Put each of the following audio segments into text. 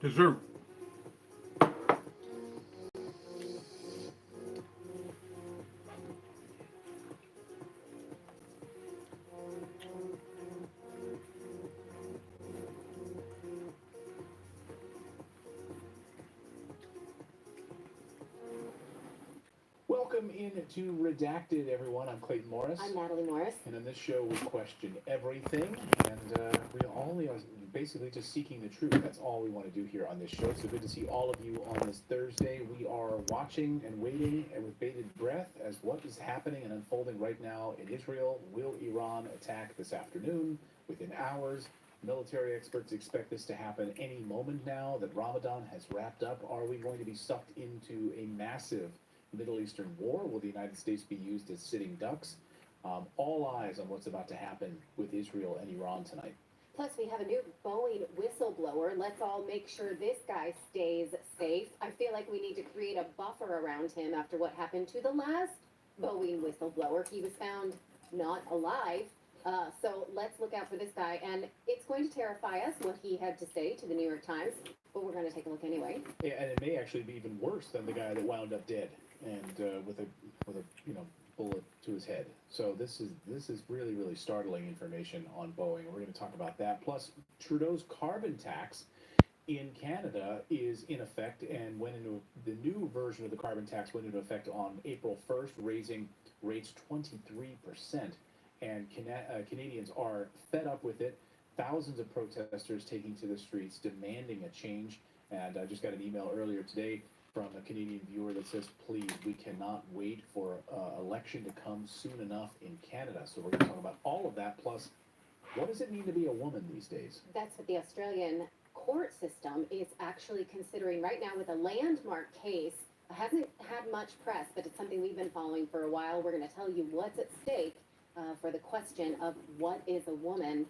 Yes, sir. Welcome into Redacted, everyone. I'm Clayton Morris. I'm Natalie Morris. And on this show, we question everything, and we only are basically just seeking the truth. That's all we want to do here on this show. So good to see all of you on this Thursday. We are watching and waiting and with bated breath as what is happening and unfolding right now in Israel. Will Iran attack this afternoon, within hours? Military experts expect this to happen any moment now that Ramadan has wrapped up. Are we going to be sucked into a massive Middle Eastern war? Will the United States be used as sitting ducks? All eyes on what's about to happen with Israel and Iran tonight. Plus, we have a new Boeing whistleblower. Let's all make sure this guy stays safe. I feel like we need to create a buffer around him after what happened to the last Boeing whistleblower. He was found not alive. So let's look out for this guy. And it's going to terrify us what he had to say to the New York Times, but we're going to take a look anyway. Yeah, and it may actually be even worse than the guy that wound up dead and with a bullet to his head. So this is really startling information on Boeing. We're going to talk about that. Plus, Trudeau's carbon tax in Canada is in effect and went into the new version of the carbon tax went into effect on April 1st, raising rates 23%. And Canadians are fed up with it. Thousands of protesters taking to the streets demanding a change. And I just got an email earlier today from a Canadian viewer that says, please, we cannot wait for election to come soon enough in Canada. So we're going to talk about all of that. Plus, what does it mean to be a woman these days? That's what the Australian court system is actually considering right now with a landmark case. It hasn't had much press, but it's something we've been following for a while. We're going to tell you what's at stake for the question of what is a woman.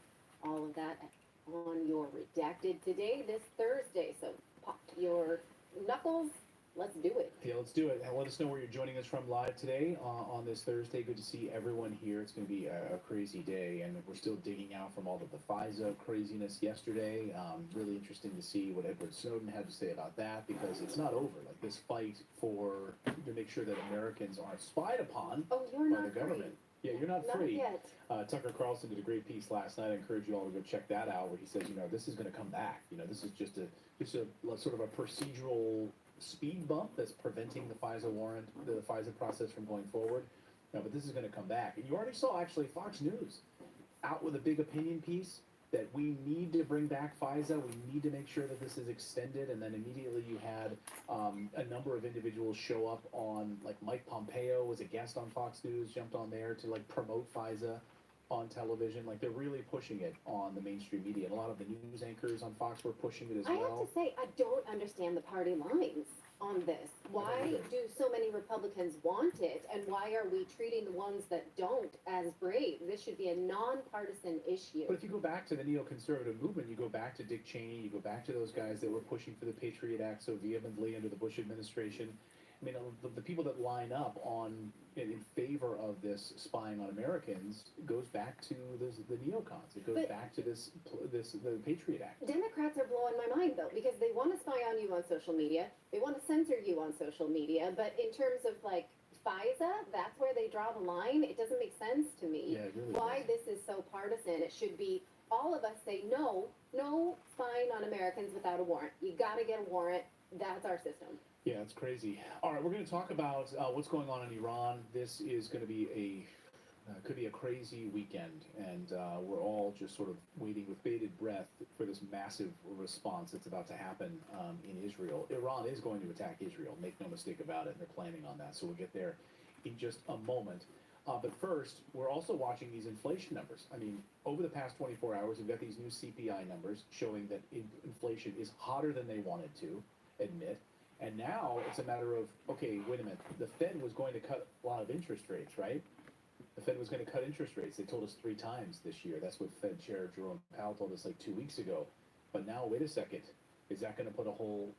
All of that on your Redacted today, this Thursday. So pop your knuckles. Let's do it. Yeah, let's do it. And let us know where you're joining us from live today on this Thursday. Good to see everyone here. It's going to be a crazy day, and we're still digging out from all of the FISA craziness yesterday. Really interesting to see what Edward Snowden had to say about that, because it's not over. Like this fight to make sure that Americans aren't spied upon by the government. Free. Yeah, you're not free. Yet. Tucker Carlson did a great piece last night. I encourage you all to go check that out, where he says, this is going to come back. This is just a sort of a procedural speed bump that's preventing the FISA process from going forward. But this is going to come back. And you already saw, actually, Fox News out with a big opinion piece that we need to bring back FISA. We need to make sure that this is extended. And then immediately you had a number of individuals show up on, like Mike Pompeo was a guest on Fox News, jumped on there to promote FISA on television. Like they're really pushing it on the mainstream media. And a lot of the news anchors on Fox were pushing it as well. I have to say, I don't understand the party lines on this. Why do so many Republicans want it, and why are we treating the ones that don't as brave? This should be a nonpartisan issue. But if you go back to the neoconservative movement, you go back to Dick Cheney, you go back to those guys that were pushing for the Patriot Act so vehemently under the Bush administration. I mean, the people that line up in favor of this spying on Americans goes back to the neocons. It goes back to the Patriot Act. Democrats are blowing my mind, though, because they want to spy on you on social media. They want to censor you on social media. But in terms of, FISA, that's where they draw the line. It doesn't make sense to me. Yeah, it really why doesn't. this is so partisan. It should be all of us say no spying on Americans without a warrant. You got to get a warrant. That's our system. Yeah, it's crazy. All right, we're going to talk about what's going on in Iran. This is going to be could be a crazy weekend, and we're all just sort of waiting with bated breath for this massive response that's about to happen in Israel. Iran is going to attack Israel, make no mistake about it, and they're planning on that. So we'll get there in just a moment. But first, we're also watching these inflation numbers. I mean, over the past 24 hours, we've got these new CPI numbers showing that inflation is hotter than they wanted to admit. And now it's a matter of, okay, wait a minute. The Fed was going to cut a lot of interest rates, right? The Fed was going to cut interest rates. They told us 3 times this year. That's what Fed Chair Jerome Powell told us 2 weeks ago. But now, wait a second. Is that going to put a whole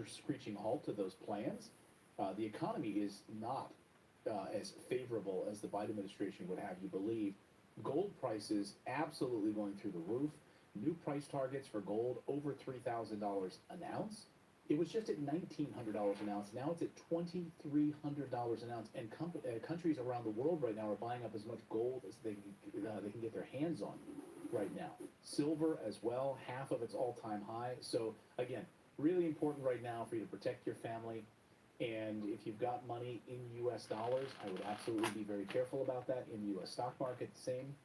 screeching halt to those plans? The economy is not as favorable as the Biden administration would have you believe. Gold prices absolutely going through the roof. new price targets for gold over $3,000 an ounce. It was just at $1,900 an ounce. Now it's at $2,300 an ounce, and countries around the world right now are buying up as much gold as they can get their hands on right now. Silver as well, half of its all-time high. So again, really important right now for you to protect your family. And if you've got money in U.S. dollars, I would absolutely be very careful about that. In the U.S. stock market, the same.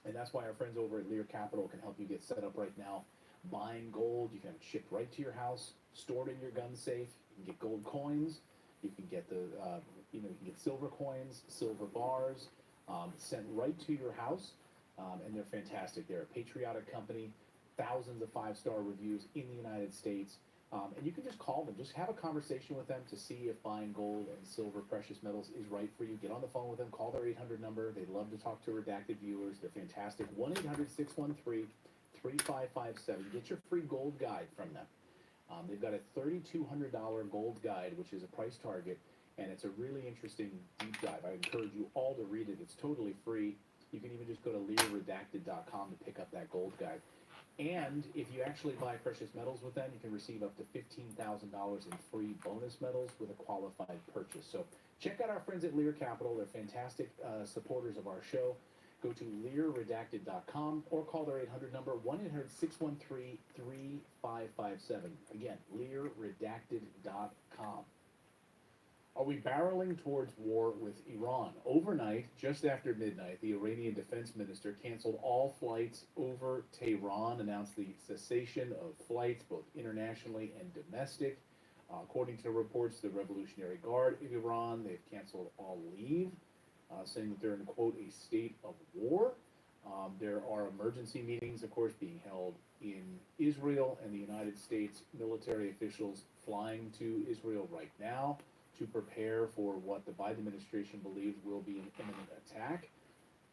And that's why our friends over at RaJuR Capital can help you get set up right now. Buying gold, you can have it shipped right to your house, stored in your gun safe. You can get gold coins. You can get you can get silver coins, silver bars, sent right to your house. And they're fantastic. They're a patriotic company, thousands of 5-star reviews in the United States. And you can just call them, just have a conversation with them to see if buying gold and silver, precious metals is right for you. Get on the phone with them, call their 800 number. They love to talk to redacted viewers. They're fantastic. 1-800-613-3557. Get your free gold guide from them. They've got a $3,200 gold guide, which is a price target, and it's a really interesting deep dive. I encourage you all to read it. It's totally free. You can even just go to learredacted.com to pick up that gold guide. And if you actually buy precious metals with them, you can receive up to $15,000 in free bonus metals with a qualified purchase. So check out our friends at RaJuR Capital. They're fantastic supporters of our show. Go to learredacted.com or call their 800 number, 1-800-613-3557. Again, learredacted.com. Are we barreling towards war with Iran? Overnight, just after midnight, the Iranian defense minister canceled all flights over Tehran, announced the cessation of flights, both internationally and domestic. According to reports, the Revolutionary Guard of Iran, they've canceled all leave, saying that they're in, quote, a state of war. There are emergency meetings, of course, being held in Israel, and the United States military officials flying to Israel right now to prepare for what the Biden administration believes will be an imminent attack.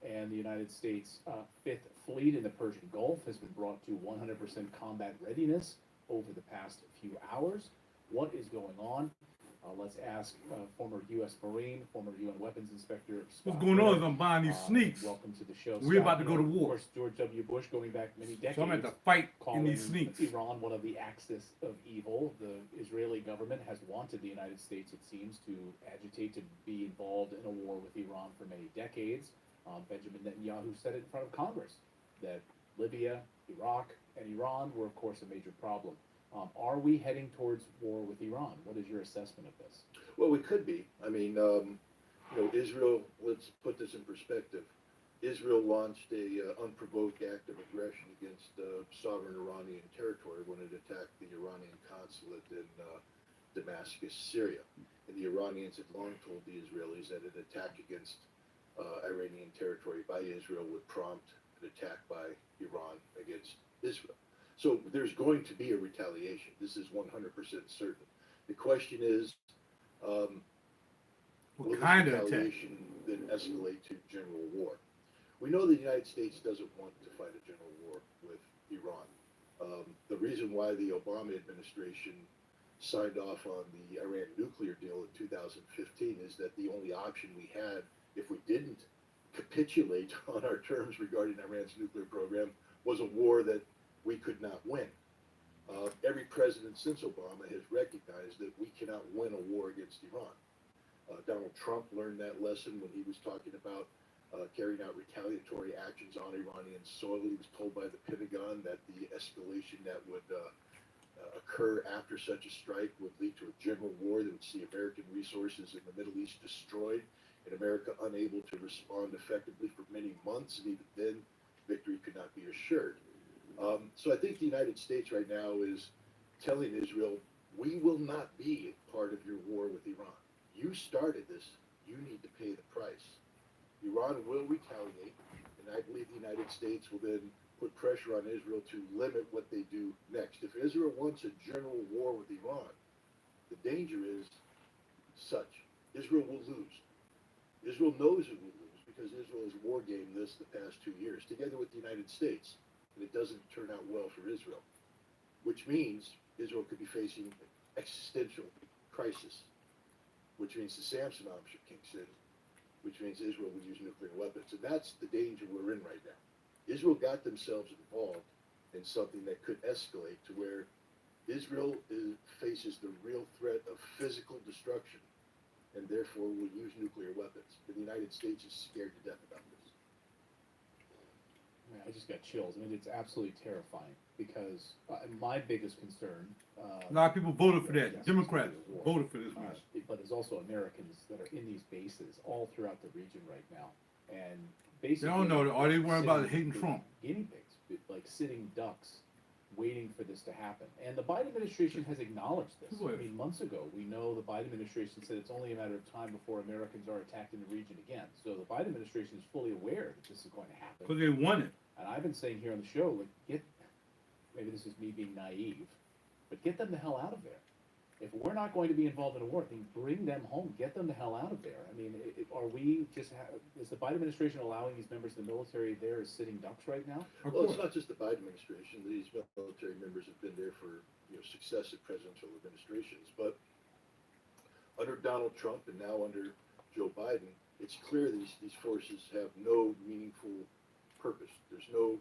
And the United States 5th Fleet in the Persian Gulf has been brought to 100% combat readiness over the past few hours. What is going on? Let's ask former U.S. Marine, former UN Weapons Inspector, Scott. What's going on is I'm buying these sneaks. Welcome to the show. We're Scott, about to go to war. Of course, George W. Bush going back many decades. So I'm at the fight in these calling sneaks. Iran one of the axis of evil. The Israeli government has wanted the United States, it seems, to agitate to be involved in a war with Iran for many decades. Benjamin Netanyahu said it in front of Congress that Libya, Iraq, and Iran were, of course, a major problem. Are we heading towards war with Iran? What is your assessment of this? Well, we could be. I mean, Israel, let's put this in perspective. Israel launched a unprovoked act of aggression against sovereign Iranian territory when it attacked the Iranian consulate in Damascus, Syria. And the Iranians had long told the Israelis that an attack against Iranian territory by Israel would prompt an attack by Iran against Israel. So there's going to be a retaliation. This is 100% certain. The question is, will kind this of attack? retaliation then escalate to general war? We know the United States doesn't want to fight a general war with Iran. The reason why the Obama administration signed off on the Iran nuclear deal in 2015 is that the only option we had, if we didn't capitulate on our terms regarding Iran's nuclear program, was a war that we could not win. Every president since Obama has recognized that we cannot win a war against Iran. Donald Trump learned that lesson when he was talking about carrying out retaliatory actions on Iranian soil. He was told by the Pentagon that the escalation that would occur after such a strike would lead to a general war that would see American resources in the Middle East destroyed and America unable to respond effectively for many months, and even then victory could not be assured. So I think the United States right now is telling Israel, we will not be part of your war with Iran. You started this, you need to pay the price. Iran will retaliate, and I believe the United States will then put pressure on Israel to limit what they do next. If Israel wants a general war with Iran, the danger is such. Israel will lose. Israel knows it will lose because Israel has wargamed this the past 2 years, together with the United States. And it doesn't turn out well for Israel, which means Israel could be facing existential crisis, which means the Samsonovship kicks in, which means Israel will use nuclear weapons. And that's the danger we're in right now. Israel got themselves involved and something that could escalate to where Israel faces the real threat of physical destruction, and therefore will use nuclear weapons. But the United States is scared to death about this. Man, I just got chills. I mean, it's absolutely terrifying because my biggest concern. A lot of people voted for that. Yes, Democrats it's war. voted for this mess. But there's also Americans that are in these bases all throughout the region right now, and basically They don't know. Are they worried about hating sitting Trump? guinea pigs, like sitting ducks, waiting for this to happen. And the Biden administration has acknowledged this. Who is? I mean, months ago, we know the Biden administration said it's only a matter of time before Americans are attacked in the region again. So the Biden administration is fully aware that this is going to happen. Because they won it. And I've been saying here on the show, like, maybe this is me being naive, but get them the hell out of there. If we're not going to be involved in a war, then bring them home. Get them the hell out of there. I mean, is the Biden administration allowing these members of the military there as sitting ducks right now? Of Well, course. it's not just the Biden administration. These military members have been there for successive presidential administrations. But under Donald Trump and now under Joe Biden, it's clear these forces have no meaningful purpose. There's no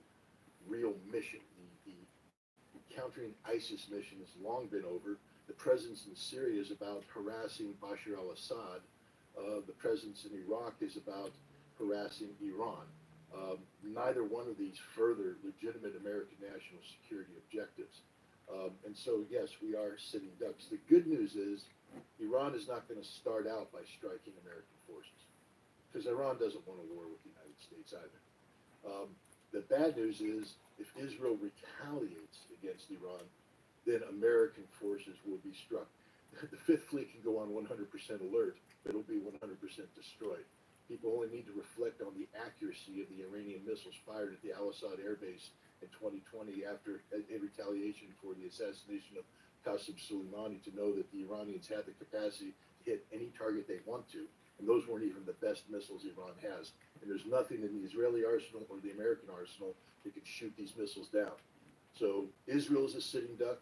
real mission. The countering ISIS mission has long been over. The presence in Syria is about harassing Bashar al-Assad. The presence in Iraq is about harassing Iran. Neither one of these further legitimate American national security objectives. And so, yes, we are sitting ducks. The good news is Iran is not going to start out by striking American forces, because Iran doesn't want a war with the United States either. The bad news is if Israel retaliates against Iran, then American forces will be struck. The Fifth Fleet can go on 100% alert, but it'll be 100% destroyed. People only need to reflect on the accuracy of the Iranian missiles fired at the Al-Assad Air Base in 2020 in retaliation for the assassination of Qasem Soleimani to know that the Iranians had the capacity to hit any target they want to, and those weren't even the best missiles Iran has. And there's nothing in the Israeli arsenal or the American arsenal that could shoot these missiles down. So Israel is a sitting duck.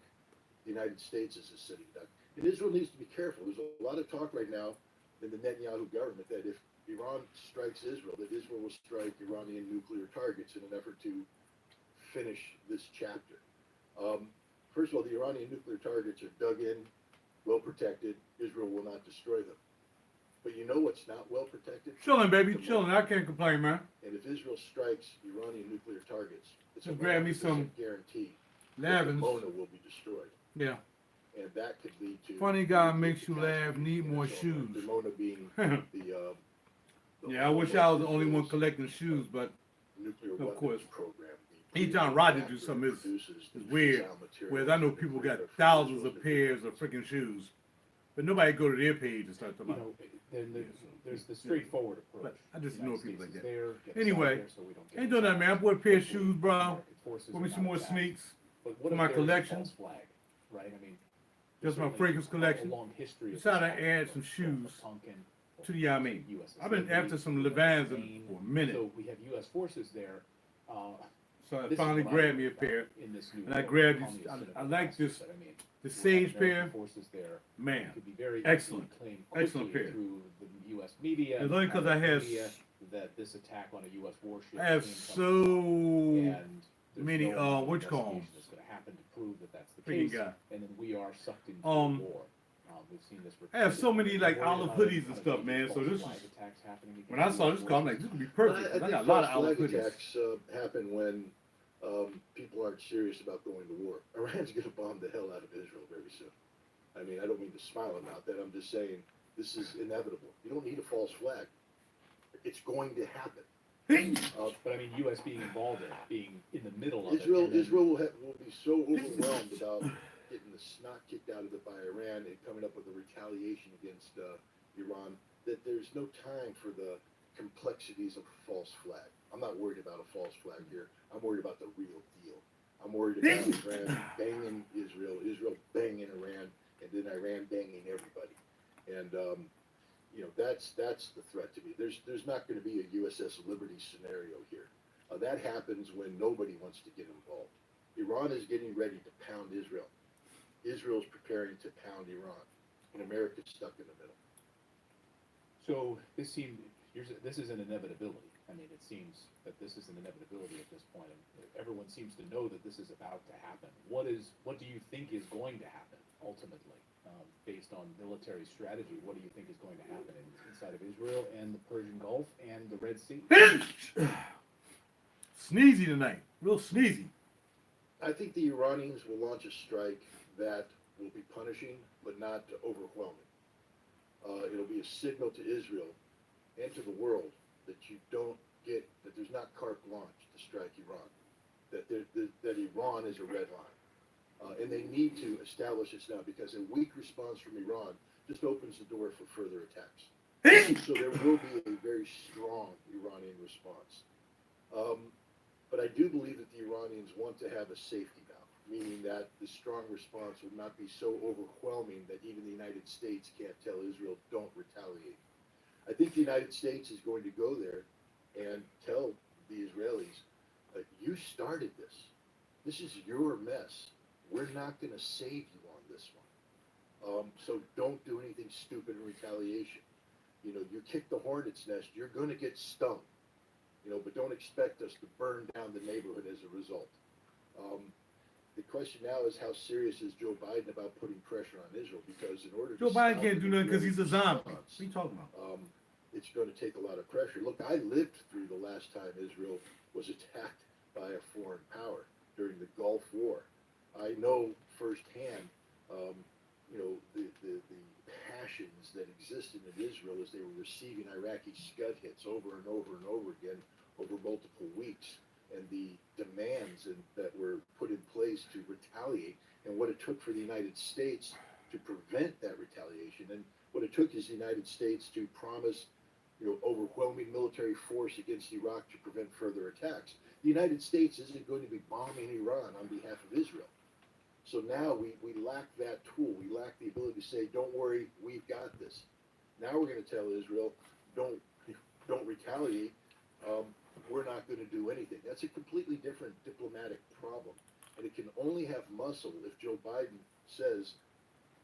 The United States is a sitting duck. And Israel needs to be careful. There's a lot of talk right now in the Netanyahu government that if Iran strikes Israel, that Israel will strike Iranian nuclear targets in an effort to finish this chapter. First of all, the Iranian nuclear targets are dug in, well protected. Israel will not destroy them. But you know what's not well protected? Chilling, baby, chilling. I can't complain, man. And if Israel strikes Iranian nuclear targets, it's a Just grab me 100% some guarantee that Lavins. Mona will be destroyed. Yeah. And that could lead to Funny guy makes you laugh, need more so, shoes. Mona being the Yeah, I wish I was the only one collecting shoes, but nuclear of weapons course. program. Anytime Roger do something, it's weird. Whereas I know people got thousands of pairs of freaking shoes, but nobody go to their page and start talking about. Then there's the straightforward approach. But I just The know United people States like is that. there, get us out Anyway, there so we don't get ain't doing that, man. I bought a pair of shoes, bro. American forces Bought me are some not more attacked. sneaks. But for what my if there is a collection. false flag, right? I mean, Just my certainly fragrance collection. A long history of Decided this to happening, add some of shoes Tonkin, to the Yamin. USS I've been Liberty, after some USS Levans Maine. for a minute, So we have U.S. forces there. so I This is finally what I grabbed me a worry about pair. in this new And I war. grabbed Call these- me a cynical I like bastard, this- but I mean, The we have Sage American pair, forces there. man, Could be very excellent. easily claimed Excellent quickly pair. through the U.S. media. It's only and 'cause I have media that this attack on a U.S. warship I have came from so and there's many, no amount of what you call 'em? investigation that's going to happen to prove that that's the Freaking case, guy. and then we are sucked into Um, war. We've seen this. I have so many, like, Worried olive about hoodies and kind of stuff, man, so false this flag is- attacks happening when I against saw US this car, I'm like, forces. this could be But perfect. I 'Cause I think got a lot of false olive flag hoodies. attacks happen when people aren't serious about going to war. Iran's going to bomb the hell out of Israel very soon. I mean, I don't mean to smile about that. I'm just saying this is inevitable. You don't need a false flag. It's going to happen. But I mean, U.S. being involved in it, being in the middle of Israel, it. and then- Israel will be so overwhelmed about getting the snot kicked out of it by Iran and coming up with a retaliation against Iran that there's no time for the complexities of a false flag. I'm not worried about a false flag here. I'm worried about the real deal. I'm worried about Iran banging Israel, Israel banging Iran, and then Iran banging everybody. And that's the threat to me. There's not going to be a USS Liberty scenario here. That happens when nobody wants to get involved. Iran is getting ready to pound Israel. Israel's preparing to pound Iran, and America's stuck in the middle. So this seemed this is an inevitability. I mean, it seems that this is an inevitability at this point, and everyone seems to know that this is about to happen. What do you think is going to happen ultimately, based on military strategy? What do you think is going to happen inside of Israel and the Persian Gulf and the Red Sea? Sneezy tonight, real sneezy. I think the Iranians will launch a strike that will be punishing, but not overwhelming. It'll be a signal to Israel and to the world that that there's not carte blanche to strike Iran, that Iran is a red line. And they need to establish this now, because a weak response from Iran just opens the door for further attacks. So there will be a very strong Iranian response. But I do believe that the Iranians want to have a safety valve, meaning that the strong response will not be so overwhelming that even the United States can't tell Israel, don't retaliate. I think the United States is going to go there and tell the Israelis, you started this. This is your mess. We're not going to save you on this one. So don't do anything stupid in retaliation. You kick the hornet's nest, you're going to get stung. But don't expect us to burn down the neighborhood as a result. The question now is, how serious is Joe Biden about putting pressure on Israel? Because in order Joe to Biden stop can't do nothing because he's a zombie. response, What are you talking about? it's going to take a lot of pressure. Look, I lived through the last time Israel was attacked by a foreign power during the Gulf War. I know firsthand, the passions that existed in Israel as they were receiving Iraqi Scud hits over and over and over again over multiple weeks, and the demands that were put in place to retaliate, and what it took for the United States to prevent that retaliation, and what it took is the United States to promise overwhelming military force against Iraq to prevent further attacks. The United States isn't going to be bombing Iran on behalf of Israel. So now we lack that tool. We lack the ability to say, don't worry, we've got this. Now we're going to tell Israel, don't retaliate. We're not going to do anything. That's a completely different diplomatic problem. And it can only have muscle if Joe Biden says,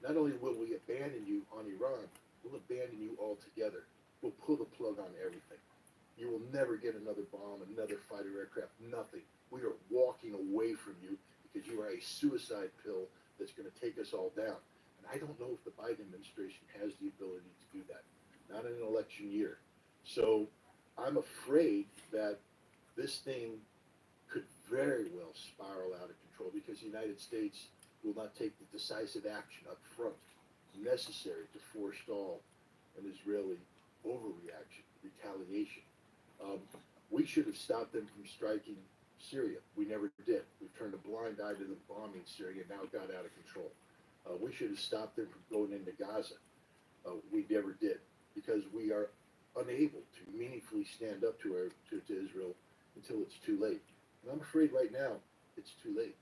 not only will we abandon you on Iran, we'll abandon you altogether. We'll pull the plug on everything. You will never get another bomb, another fighter aircraft, nothing. We are walking away from you because you are a suicide pill that's going to take us all down. And I don't know if the Biden administration has the ability to do that, not in an election year. So I'm afraid that this thing could very well spiral out of control because the United States will not take the decisive action up front necessary to forestall an Israeli overreaction, retaliation. We should have stopped them from striking Syria. We never did. We've turned a blind eye to them bombing Syria, now got out of control. We should have stopped them from going into Gaza. We never did, because we are unable to meaningfully stand up to Israel until it's too late. And I'm afraid right now it's too late.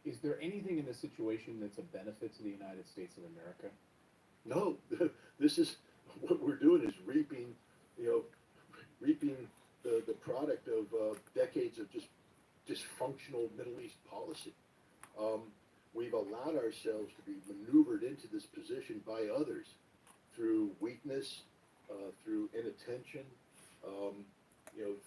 Is there anything in this situation that's a benefit to the United States of America? No, this is what we're doing is reaping the product of decades of just dysfunctional Middle East policy. We've allowed ourselves to be maneuvered into this position by others through weakness, through inattention,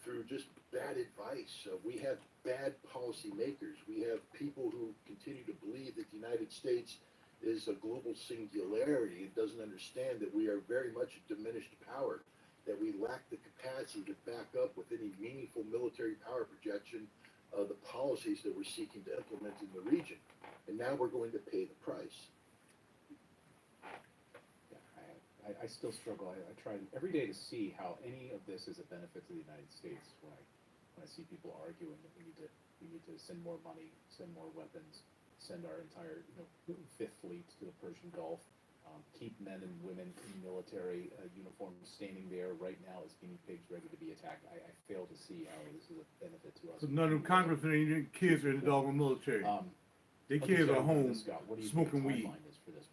through just bad advice. We have bad policymakers. We have people who continue to believe that the United States is a global singularity and doesn't understand that we are very much a diminished power, that we lack the capacity to back up with any meaningful military power projection the policies that we're seeking to implement in the region. And now we're going to pay the price. Yeah, I still struggle. I try every day to see how any of this is a benefit to the United States when I see people arguing that we need to send more money, send more weapons, send our entire Fifth Fleet to the Persian Gulf, keep men and women in military uniforms standing there right now as guinea pigs ready to be attacked. I fail to see how this is a benefit to us. So none of them congressmen and your kids are in the doggone military. Their Let me kids tell are you about home this, Scott. What do you smoking think the weed. timeline is for this?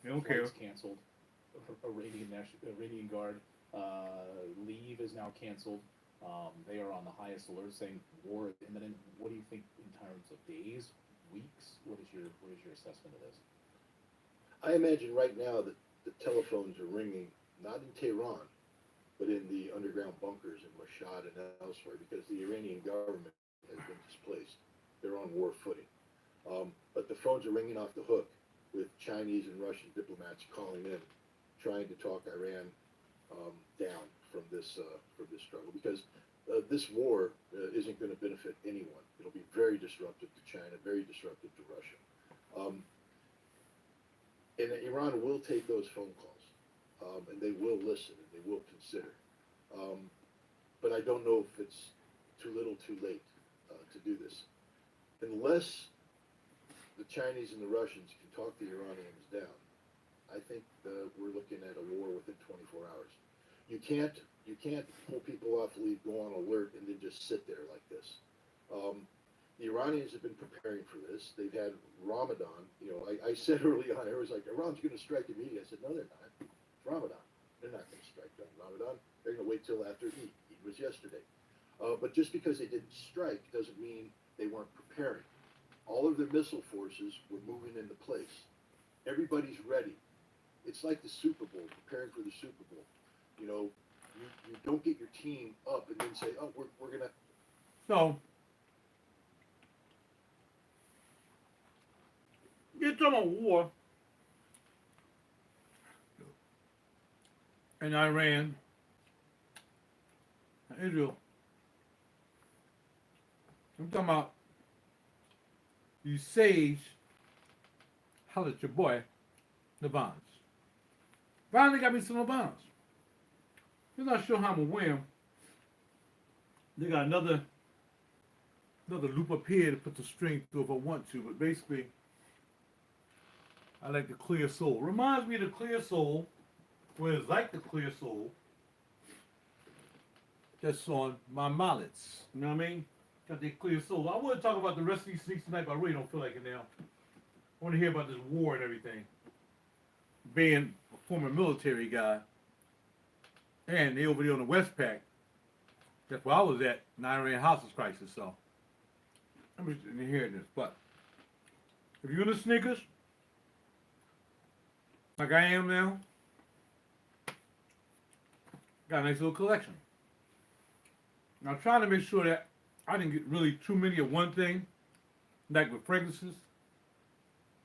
They don't care. Flights canceled. Iranian Guard leave is now canceled. They are on the highest alert, saying war is imminent. What do you think in terms of days, weeks? What is your assessment of this? I imagine right now that the telephones are ringing not in Tehran, but in the underground bunkers in Mashhad and elsewhere, because the Iranian government has been displaced. They're on war footing. But the phones are ringing off the hook with Chinese and Russian diplomats calling in, trying to talk Iran down from this struggle, because this war isn't going to benefit anyone. It'll be very disruptive to China, very disruptive to Russia. And Iran will take those phone calls, and they will listen, and they will consider. But I don't know if it's too little, too late to do this. Unless the Chinese and the Russians can talk the Iranians down, I think we're looking at a war within 24 hours. You can't pull people off lead, go on alert, and then just sit there like this. The Iranians have been preparing for this. They've had Ramadan. You know, I said early on, I was like, Iran's going to strike immediately. I said, no, they're not. It's Ramadan. They're not going to strike on Ramadan. They're going to wait till after Eid. Eid was yesterday. But just because they didn't strike doesn't mean they weren't preparing. All of their missile forces were moving into place. Everybody's ready. It's like the Super Bowl, preparing for the Super Bowl. You know, you don't get your team up and then say, oh, we're going to... So, you're talking about war in Iran and Israel. I'm talking about you sage holler at your boy, Levans. Finally got me some Levans. You're not sure how I'm gonna win. They got another loop up here to put the string through if I want to, but basically I like the clear soul. Reminds me of the clear soul, where it's like the clear soul that's on my mallets. You know what I mean? Got that clear soul. I want to talk about the rest of these sneaks tonight, but I really don't feel like it now. I want to hear about this war and everything. Being a former military guy, and they over there on the Westpac, that's where I was at, in the Iran hostage crisis, so I'm interested in hearing this. But if you're into sneakers, like I am now, got a nice little collection. Now I'm trying to make sure that I didn't get really too many of one thing, like with fragrances.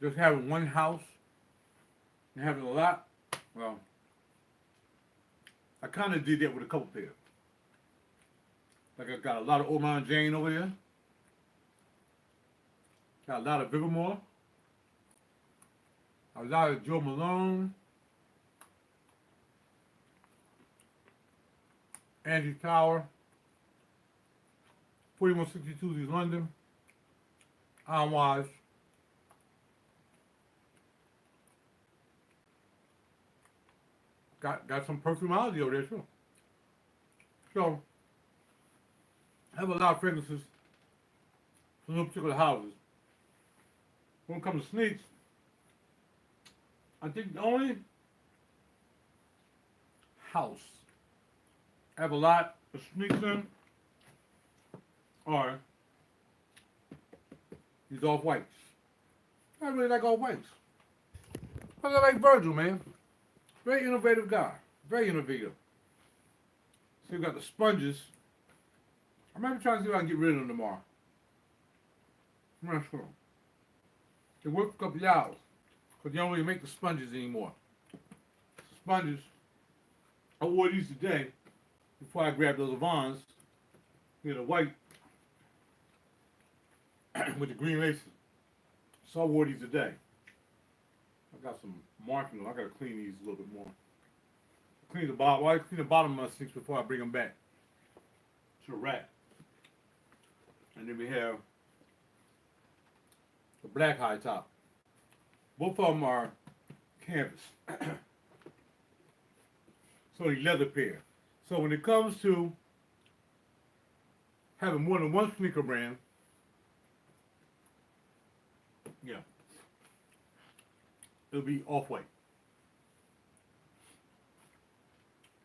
Just having one house and having a lot. Well, I kind of did that with a couple pairs. Like I got a lot of Oman Jane over there. Got a lot of Vivermore. A lot of Joe Malone. Angie Tower. 4162 East London. Enwise. Got some perfumology over there too. So I have a lot of fragrances from those particular houses. When it comes to sneaks, I think the only house I have a lot of sneaks in are these off-whites. I really like off-whites. I like Virgil, man. Very innovative guy. Very innovative. So you got the sponges. I might be trying to see if I can get rid of them tomorrow. I'm not sure. They work for a couple of hours, because they don't really make the sponges anymore. The sponges, I wore these today before I grabbed those Avons. Here, the white with the green laces. So I wore these today. I got some marking. I gotta clean these a little bit more. Clean the bottom. Well, I clean the bottom of my sneaks before I bring them back to the rack. And then we have the black high top. Both of them are canvas. So a leather pair. So when it comes to having more than one sneaker brand, yeah, it'll be Off-White.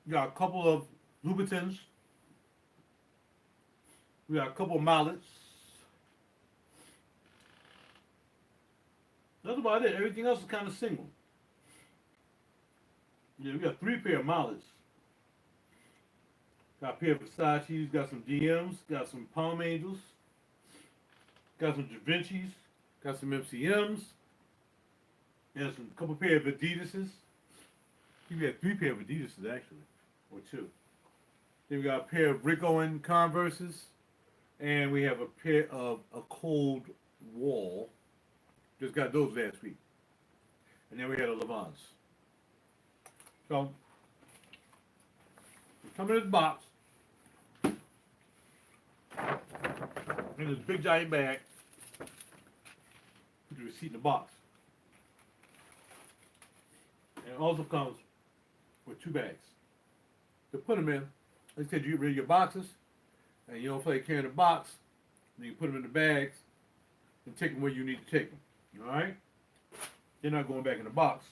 We got a couple of Louboutins. We got a couple of Mallets. That's about it. Everything else is kind of single. Yeah, we got 3 pair of Mollies. Got a pair of Versace's, got some DMs, got some Palm Angels, got some Da Vinci's, got some MCMs, and some couple pair of Adidas's. We got 3 pair of Adidas's actually, or 2. Then we got a pair of Rick Owen Converses, and we have a pair of a Cold Wall. Just got those last week. And then we had a Levance. So, we come in this box, in this big giant bag, put the receipt in the box. And it also comes with 2 bags. To put them in, they said you get rid of your boxes, and you don't feel like carrying the box, then you put them in the bags, and take them where you need to take them. Alright? They're not going back in the box.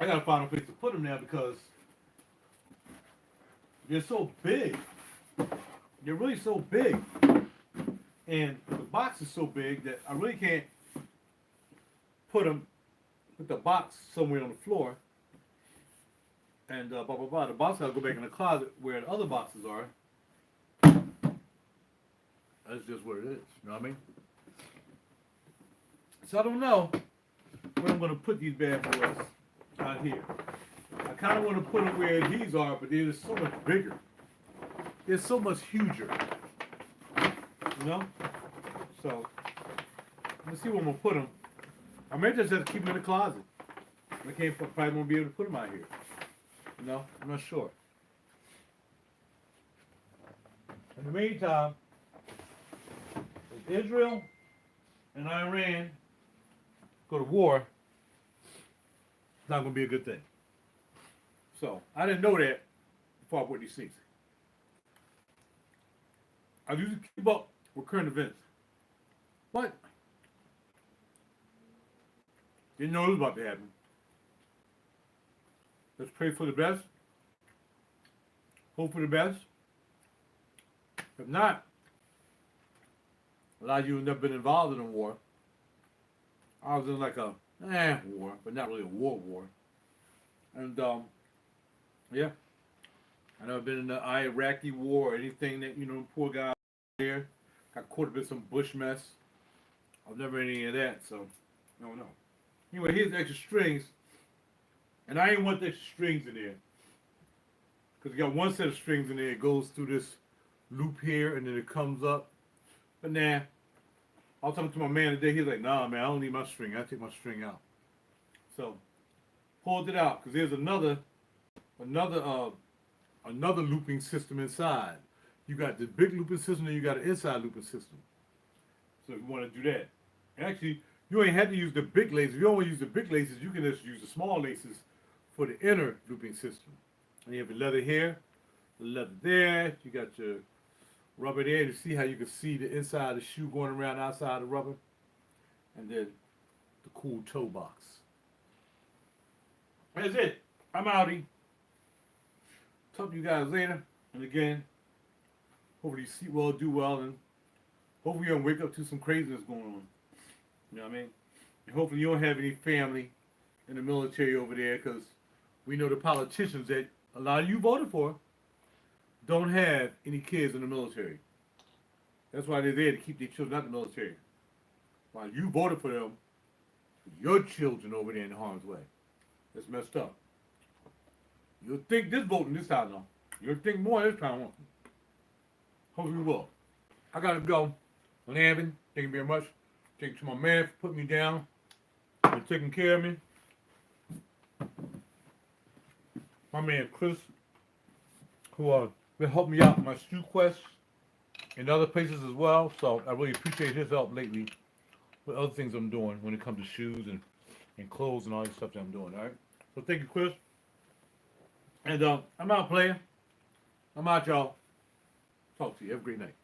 I gotta find a place to put them now because they're so big. They're really so big. And the box is so big that I really can't put the box somewhere on the floor. And blah, blah, blah. The box gotta go back in the closet where the other boxes are. That's just what it is. You know what I mean? So I don't know where I'm gonna put these bad boys out here. I kind of want to put them where these are, but they're so much bigger. They're so much huger. You know? So, let's see where I'm going to put them. I may just have to keep them in the closet. I probably won't be able to put them out here. You know? I'm not sure. In the meantime, if Israel and Iran go to war, it's not going to be a good thing. So, I didn't know that before I bought these things. I usually keep up with current events. But, didn't know it was about to happen. Let's pray for the best. Hope for the best. If not, a lot of you have never been involved in a war. I was in like a war, but not really a war. And yeah, I never been in the Iraqi war or anything that, you know, poor guy there got caught up in some bush mess. I've never any of that, so I don't know. Anyway, here's the extra strings, and I ain't want the extra strings in there because you got one set of strings in there. It goes through this loop here, and then it comes up. But nah, I was talking to my man today. He's like, "Nah, man, I don't need my string. I take my string out." So pulled it out because there's another looping system inside. You got the big looping system, and you got an inside looping system. So if you want to do that, actually, you ain't had to use the big laces. If you don't want to use the big laces, you can just use the small laces for the inner looping system. And you have the leather here, the leather there. You got your rubber there. You see how you can see the inside of the shoe going around outside the rubber, and then the cool toe box. That's it. I'm outie. Talk to you guys later. And again, hopefully you see well, do well, and hopefully you don't wake up to some craziness going on. You know what I mean? And hopefully you don't have any family in the military over there, because we know the politicians that a lot of you voted for don't have any kids in the military. That's why they're there, to keep their children out of the military. While you voted for them, your children over there in harm's way. That's messed up. You'll think this voting this time, though. You'll think more this time, won't you? Hopefully we will. I gotta go. Landon, thank you very much. Thank you to my man for putting me down and taking care of me. My man Chris, who been helping me out with my shoe quest and other places as well. So I really appreciate his help lately with other things I'm doing when it comes to shoes and clothes and all this stuff that I'm doing. All right. So thank you, Chris. And I'm out, player. I'm out, y'all. Talk to you. Have a great night.